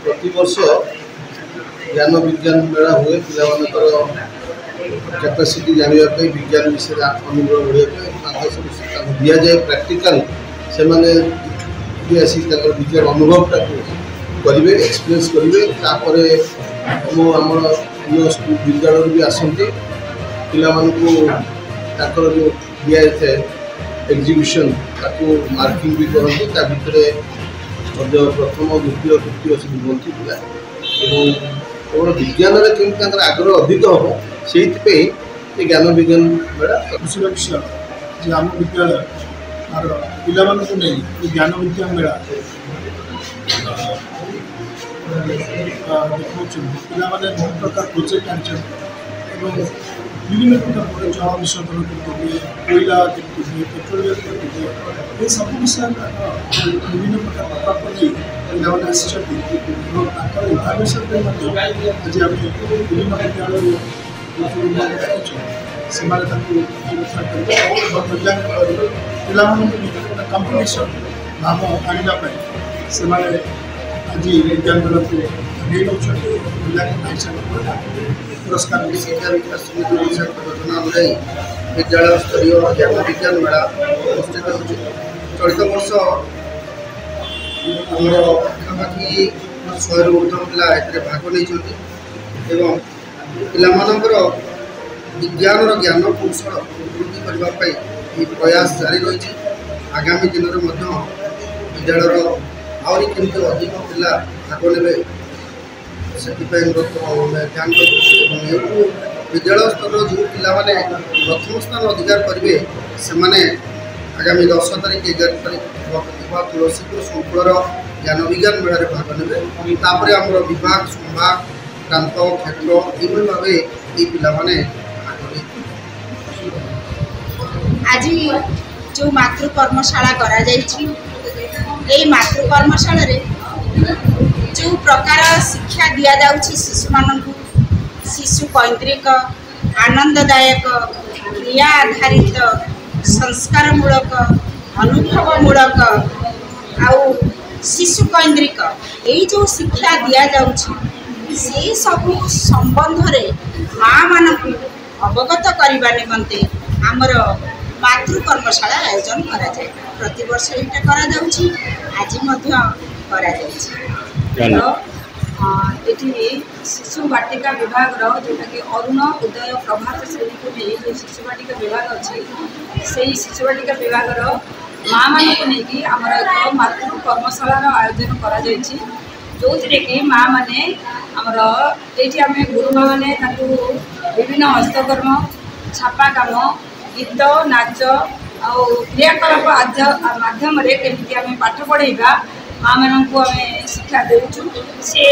प्रति वर्ष ज्ञान विज्ञान मेला हुए पिलामानकर कैपेसिटी जानवाई विज्ञान विषय अनुभव बढ़ाई दि जाए प्रैक्टिकल से माने आसी विज्ञान अनुभवटा करेंगे एक्सपीरियंस करेंगे आम स्कूल विद्यालय भी आसती पिला जो दि जाए एग्जीबिशन ताको मार्किंग भी करते भितर प्रथम द्वितीय तृतीय सब रुहति पिला केवल विज्ञान केमती आग्रह अधिक हम से ज्ञान विज्ञान मेला खुशी विषय जे आम विद्यालय पिला नहीं ज्ञान विज्ञान मेला देखा पिला बहुत प्रकार प्रोजेक्ट आन विभिन्न प्रकार जल मिश्रण करेंगे कोईला करेंगे पेट्रोलियम करेंगे ये सब विषय विभिन्न प्रकार प्रकल्प नहीं पिलाने इनोभेशन आज आम विभिन्न विद्यालय से पिला कंपिटिशन भाव आने से आज विज्ञान मेला को आगे पिला पुरस्कार शिक्षा विकास समिति योजना अनुଯାयी विद्यालय स्तरीय ज्ञान विज्ञान मेला अनुष्ठित होती चलित वर्ष आम पाखापाखि 100 रु ऊर्ध्व पिला भाग नहीं पिलामानकर विज्ञान ज्ञान कौशल वृद्धि करने प्रयास जारी रही आगामी दिन में विद्यालय आहरी केमती अधिक पिला भाग ने से ध्यान विद्यालय स्तर जो पाने प्रथम स्थान अधिकार करेंगे से आगामी 10 तारीख 11 तारीख तुलसीपुर संकुलर ज्ञान विज्ञान मेला भाग ने आम विभाग संभाग प्रांत क्षेत्र यही भाव ये पाने आज जो मातृ कर्मशाला करा मातृ कर्मशाला जो प्रकार शिक्षा दि जाऊँगी शिशु मानक शिशु कैंद्रिक आनंददायक क्रिया आधारित संस्कारमूलक अनुभवमूलक आउ शिशु कैंद्रिक यही जो शिक्षा दि जाऊँगी से सब संबंध में माँ मान अवगत करने निमंते आमर मातृ कर्मशाला आयोजन करा जाए प्रति वर्ष यहाँ करा जाउछि आज करा ये शिशु बाटिका विभाग जोटा कि अरुण उदय प्रभात श्रेणी को नहीं जो शिशु बाटिका विभाग अच्छी से शिशु बाटिका विभाग माँ मान को लेकिन आमर एक मातृ कर्मशालार आयोजन करा जायछि जो कि माँ मैंने आमर ये आम गुरुमा मैंने विभिन्न हस्तकर्म छापा काम गीत नाच आ क्रियाकलाप माध्यम केमी आम पाठ पढ़ेगा माँ मानक आम शिक्षा देचु से